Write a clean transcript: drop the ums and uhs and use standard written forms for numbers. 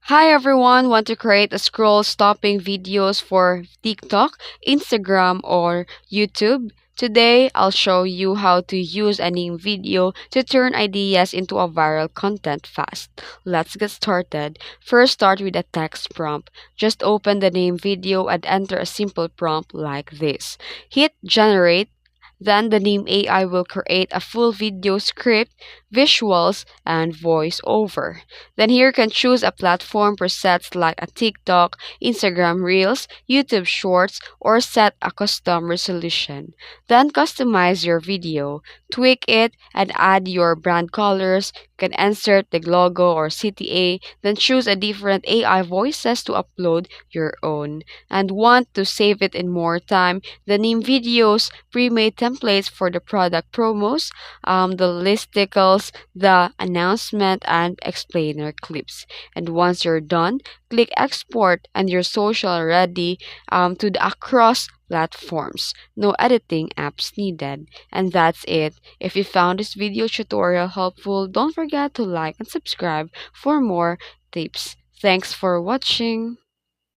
Hi everyone, want to create a scroll stopping videos for TikTok, Instagram, or YouTube? Today, I'll show you how to use a Nim.video to turn ideas into a viral content fast. Let's get started. First, start with a text prompt. Just open the Nim.video and enter a simple prompt like this. Hit generate. Then the Nim AI will create a full video script, visuals, and voiceover. Then here you can choose a platform presets like a TikTok, Instagram Reels, YouTube Shorts, or set a custom resolution. Then customize your video, tweak it, and add your brand colors. You can insert the logo or CTA, then choose a different AI voices to upload your own. And want to save it in more time, the name videos, pre-made templates for the product promos, the listicles, the announcement, and explainer clips. And once you're done, click export and your social ready to the across platforms. No editing apps needed. And that's it. If you found this video tutorial helpful, don't forget to like and subscribe for more tips. Thanks for watching.